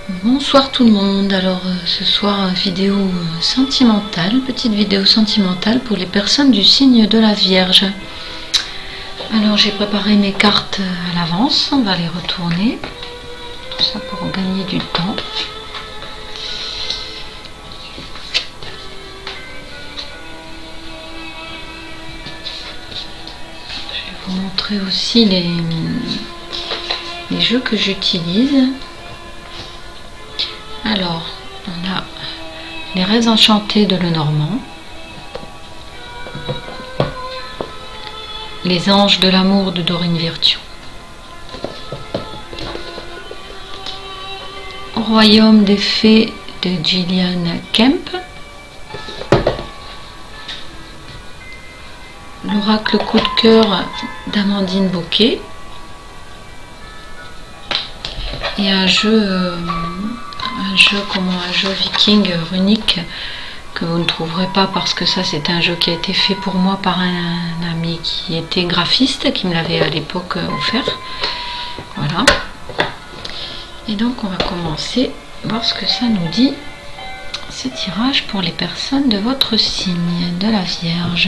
Bonsoir tout le monde. Alors ce soir vidéo sentimentale, petite vidéo sentimentale pour les personnes du signe de la Vierge. Alors j'ai préparé mes cartes à l'avance, on va les retourner, tout ça pour gagner du temps. Je vais vous montrer aussi les jeux que j'utilise. Alors, on a les rêves enchantés de Lenormand, les anges de l'amour de Dorine Virtue, royaume des fées de Gillian Kemp, l'oracle coup de cœur d'Amandine Bouquet et un jeu viking runique que vous ne trouverez pas parce que ça c'est un jeu qui a été fait pour moi par un ami qui était graphiste, qui me l'avait à l'époque offert. Voilà. Et donc on va commencer à voir ce que ça nous dit, ce tirage pour les personnes de votre signe de la Vierge.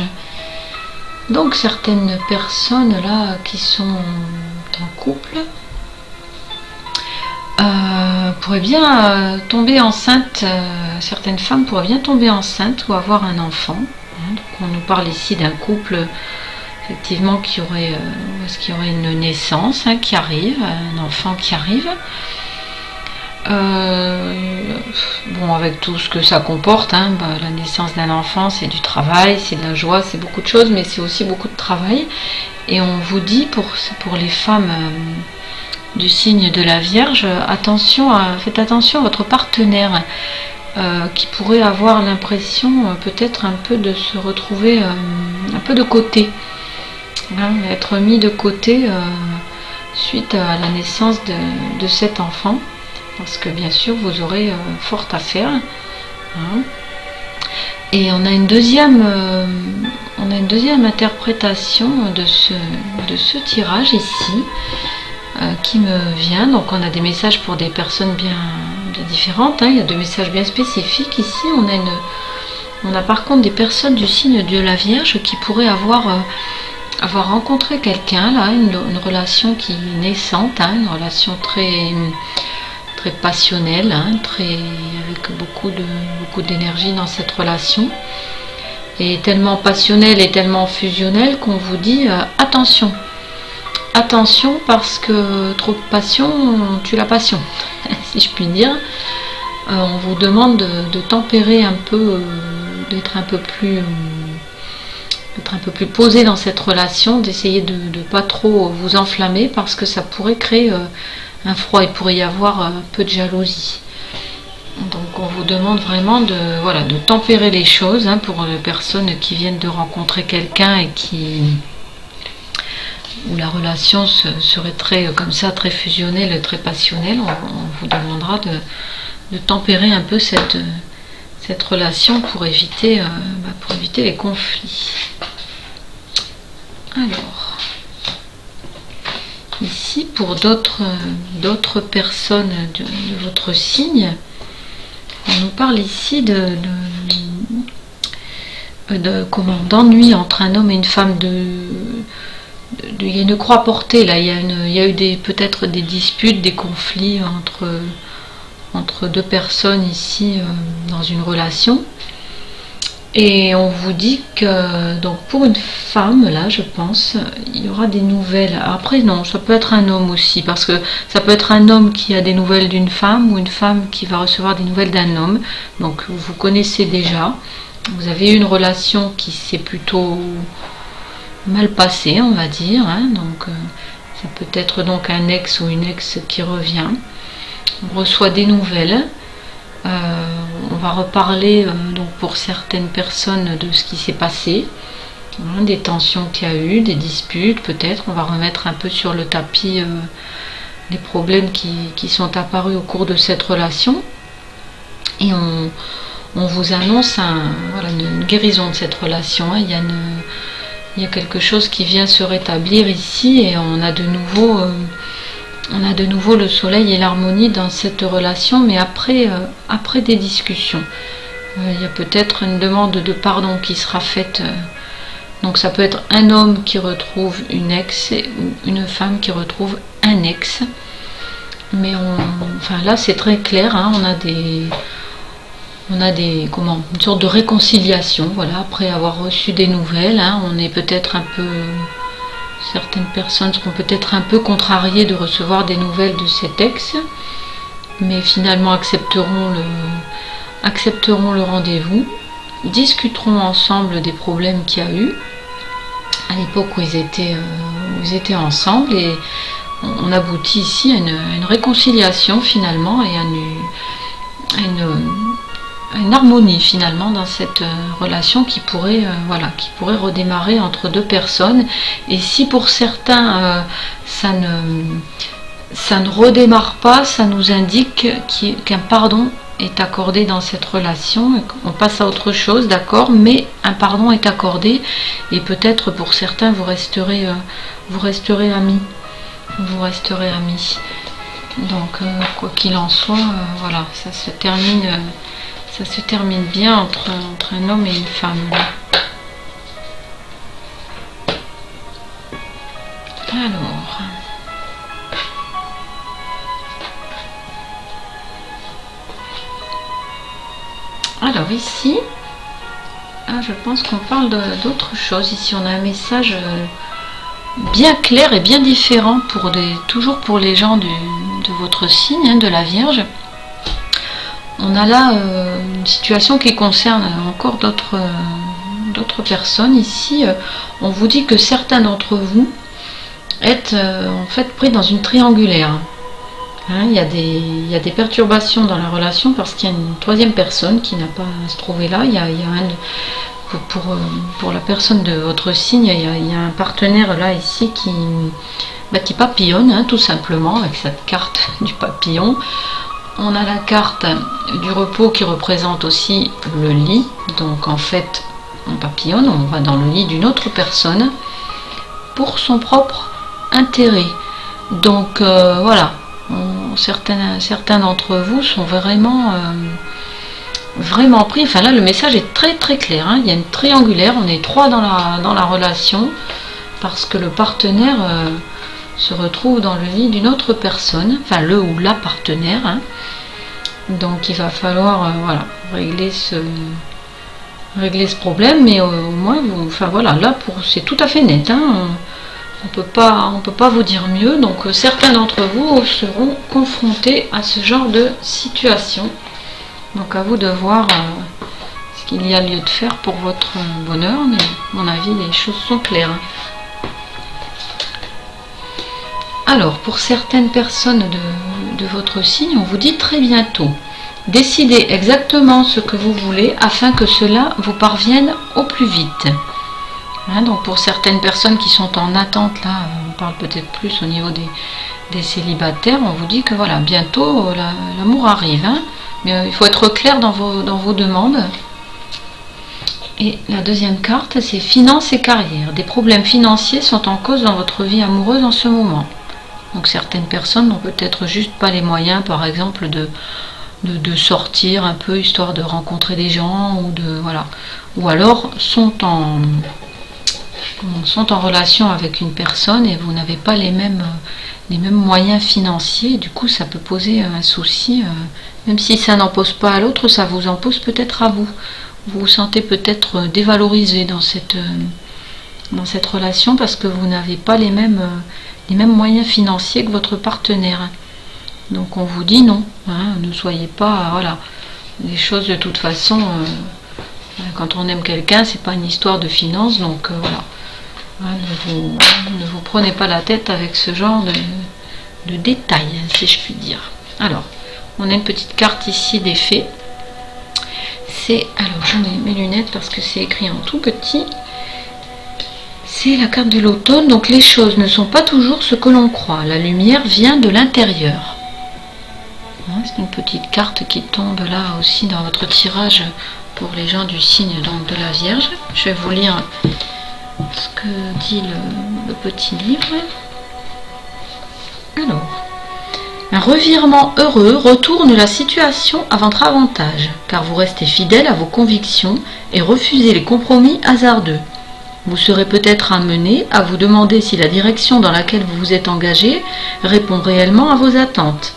Donc certaines personnes là qui sont en couple pourraient bien tomber enceinte, certaines femmes pourraient bien tomber enceintes ou avoir un enfant. Donc on nous parle ici d'un couple effectivement qui aurait une naissance qui arrive, un enfant qui arrive. Bon, avec tout ce que ça comporte, la naissance d'un enfant, c'est du travail, c'est de la joie, c'est beaucoup de choses, mais c'est aussi beaucoup de travail. Et on vous dit pour les femmes du signe de la Vierge, faites attention à votre partenaire qui pourrait avoir l'impression peut-être un peu de se retrouver un peu de côté, être mis de côté suite à la naissance de cet enfant, parce que bien sûr vous aurez fort à faire. Et on a une deuxième interprétation de ce tirage ici qui me vient. Donc on a des messages pour des personnes bien différentes, il y a deux messages bien spécifiques ici. On a par contre des personnes du signe de la Vierge qui pourraient avoir rencontré quelqu'un là, une relation qui est naissante, une relation très passionnelle, avec beaucoup d'énergie dans cette relation, et tellement passionnelle et tellement fusionnelle qu'on vous dit attention parce que trop de passion tue la passion, si je puis dire. On vous demande de tempérer un peu, d'être un peu plus posé dans cette relation, d'essayer de ne pas trop vous enflammer parce que ça pourrait créer un froid, il pourrait y avoir un peu de jalousie. Donc on vous demande vraiment de tempérer les choses pour les personnes qui viennent de rencontrer quelqu'un et où la relation serait très fusionnelle, très passionnelle. On vous demandera de tempérer un peu cette relation pour éviter les conflits. Alors, ici, pour d'autres personnes de votre signe, on nous parle ici d'ennui entre un homme et une femme. Il y a une croix portée là, il y a eu peut-être des disputes, des conflits entre deux personnes ici dans une relation. Et on vous dit que donc pour une femme là, je pense, il y aura des nouvelles. Après non, ça peut être un homme aussi, parce que ça peut être un homme qui a des nouvelles d'une femme ou une femme qui va recevoir des nouvelles d'un homme. Donc vous connaissez déjà, vous avez eu une relation qui s'est plutôt mal passée, on va dire. Donc ça peut être donc un ex ou une ex qui revient. On reçoit des nouvelles. On va reparler donc pour certaines personnes de ce qui s'est passé, des tensions qu'il y a eu, des disputes peut-être. On va remettre un peu sur le tapis les problèmes qui sont apparus au cours de cette relation. Et on vous annonce une guérison de cette relation. Il y a quelque chose qui vient se rétablir ici, et on a de nouveau On a de nouveau le soleil et l'harmonie dans cette relation, mais après des discussions. Il y a peut-être une demande de pardon qui sera faite. Donc ça peut être un homme qui retrouve une ex ou une femme qui retrouve un ex. Mais enfin là c'est très clair, hein, on a une sorte de réconciliation, voilà, après avoir reçu des nouvelles, hein, on est peut-être un peu, certaines personnes seront peut-être un peu contrariées de recevoir des nouvelles de cet ex, mais finalement accepteront le rendez-vous, discuteront ensemble des problèmes qu'il y a eu à l'époque où ils étaient ensemble, et on aboutit ici à une réconciliation finalement, et à une harmonie finalement dans cette relation qui pourrait redémarrer entre deux personnes. Et si pour certains ça ne redémarre pas, ça nous indique qu'un pardon est accordé dans cette relation, on passe à autre chose, d'accord, mais un pardon est accordé, et peut-être pour certains vous resterez amis. Vous resterez amis. Donc quoi qu'il en soit, voilà, ça se termine bien entre un homme et une femme. Alors ici, je pense qu'on parle d'autre chose. Ici on a un message bien clair et bien différent toujours pour les gens de votre signe, hein, de la Vierge. On a là une situation qui concerne encore d'autres personnes. Ici, on vous dit que certains d'entre vous êtes en fait pris dans une triangulaire. Hein, il y a des perturbations dans la relation parce qu'il y a une troisième personne qui n'a pas à se trouver là. Pour la personne de votre signe, il y a un partenaire là ici qui papillonne, hein, tout simplement, avec cette carte du papillon. On a la carte du repos qui représente aussi le lit. Donc en fait, on papillonne, on va dans le lit d'une autre personne pour son propre intérêt. Donc voilà, certains d'entre vous sont vraiment pris. Enfin là, le message est très très clair, hein. Il y a une triangulaire, on est trois dans la relation parce que le partenaire se retrouve dans le lit d'une autre personne, enfin le ou la partenaire, hein. Donc il va falloir régler ce problème, mais au moins là c'est tout à fait net, hein. On peut pas vous dire mieux. Donc certains d'entre vous seront confrontés à ce genre de situation. Donc à vous de voir ce qu'il y a lieu de faire pour votre bonheur, mais à mon avis les choses sont claires. Alors pour certaines personnes de votre signe, on vous dit très bientôt. Décidez exactement ce que vous voulez afin que cela vous parvienne au plus vite. Hein, donc pour certaines personnes qui sont en attente, là on parle peut-être plus au niveau des célibataires, on vous dit que voilà, bientôt l'amour arrive, hein, mais il faut être clair dans vos demandes. Et la deuxième carte, c'est finances et carrière. Des problèmes financiers sont en cause dans votre vie amoureuse en ce moment. Donc certaines personnes n'ont peut-être juste pas les moyens, par exemple, de sortir un peu histoire de rencontrer des gens, ou alors sont en relation avec une personne et vous n'avez pas les mêmes moyens financiers. Du coup ça peut poser un souci, même si ça n'en pose pas à l'autre, ça vous en pose peut-être à vous. Vous vous sentez peut-être dévalorisé dans cette relation parce que vous n'avez pas les mêmes moyens financiers que votre partenaire. Donc on vous dit non, hein, ne soyez pas, les choses de toute façon, quand on aime quelqu'un, c'est pas une histoire de finances, donc ne vous prenez pas la tête avec ce genre de détails, si je puis dire. Alors, on a une petite carte ici des fées. Alors j'en ai mes lunettes parce que c'est écrit en tout petit. C'est la carte de l'automne, donc les choses ne sont pas toujours ce que l'on croit. La lumière vient de l'intérieur. C'est une petite carte qui tombe là aussi dans votre tirage pour les gens du signe donc de la Vierge. Je vais vous lire ce que dit le petit livre. Alors, Un revirement heureux retourne la situation à votre avantage, car vous restez fidèle à vos convictions et refusez les compromis hasardeux. Vous serez peut-être amené à vous demander si la direction dans laquelle vous vous êtes engagé répond réellement à vos attentes.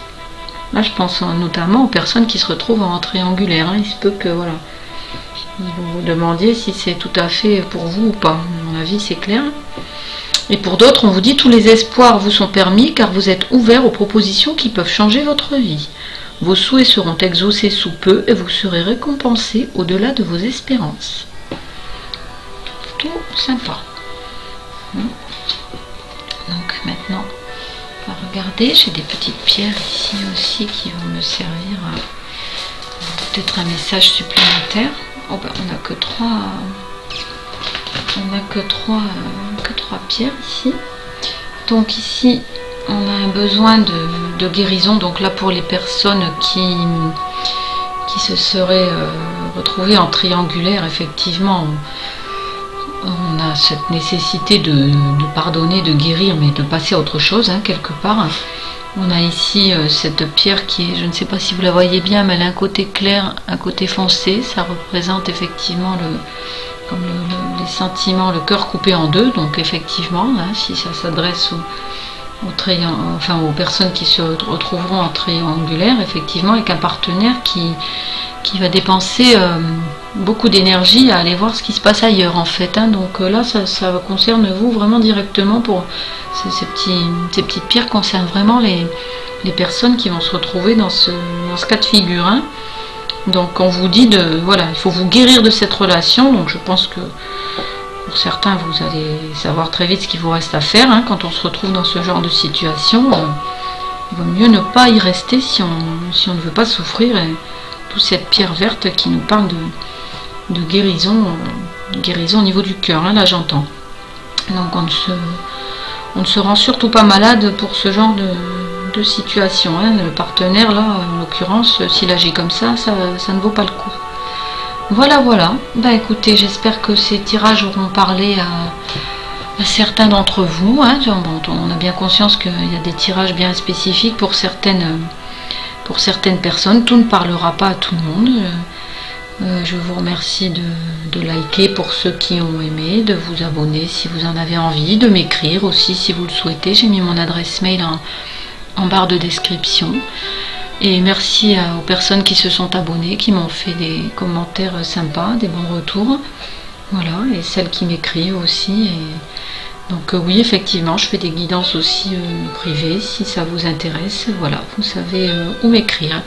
Là, je pense notamment aux personnes qui se retrouvent en triangulaire. Il se peut que vous vous demandiez si c'est tout à fait pour vous ou pas. À mon avis, c'est clair. Et pour d'autres, on vous dit tous les espoirs vous sont permis car vous êtes ouvert aux propositions qui peuvent changer votre vie. Vos souhaits seront exaucés sous peu et vous serez récompensé au-delà de vos espérances. Tout sympa. Donc maintenant, on va regarder. J'ai des petites pierres ici aussi qui vont me servir à peut-être un message supplémentaire. Oh ben, on n'a que trois pierres ici. Donc ici on a un besoin de guérison, donc là pour les personnes qui se seraient retrouvées en triangulaire, effectivement on a cette nécessité de pardonner, de guérir, mais de passer à autre chose quelque part. On a ici cette pierre qui est, je ne sais pas si vous la voyez bien, mais elle a un côté clair, un côté foncé. Ça représente effectivement les sentiments, le cœur coupé en deux. Donc effectivement, si ça s'adresse aux personnes qui se retrouveront en triangulaire, effectivement, avec un partenaire qui va dépenser beaucoup d'énergie à aller voir ce qui se passe ailleurs en fait. Donc là, ça concerne vous vraiment directement. Pour ces petites pierres concernent vraiment les personnes qui vont se retrouver dans ce cas de figure. Donc on vous dit il faut vous guérir de cette relation. Donc je pense que pour certains, vous allez savoir très vite ce qu'il vous reste à faire quand on se retrouve dans ce genre de situation. Il vaut mieux ne pas y rester si on ne veut pas souffrir. Et toute cette pierre verte qui nous parle de guérison au niveau du cœur, là j'entends. Donc on ne se rend surtout pas malade pour ce genre de situation. Le partenaire, là, en l'occurrence, s'il agit comme ça ne vaut pas le coup. Voilà. Écoutez, j'espère que ces tirages auront parlé à certains d'entre vous. On a bien conscience qu'il y a des tirages bien spécifiques pour certaines personnes. Tout ne parlera pas à tout le monde. Je vous remercie de liker pour ceux qui ont aimé, de vous abonner si vous en avez envie, de m'écrire aussi si vous le souhaitez. J'ai mis mon adresse mail en barre de description. Et merci aux personnes qui se sont abonnées, qui m'ont fait des commentaires sympas, des bons retours. Voilà, et celles qui m'écrivent aussi. Donc oui, effectivement, je fais des guidances aussi privées, si ça vous intéresse. Voilà, vous savez où m'écrire.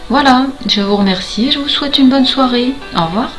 Voilà, je vous remercie et je vous souhaite une bonne soirée. Au revoir.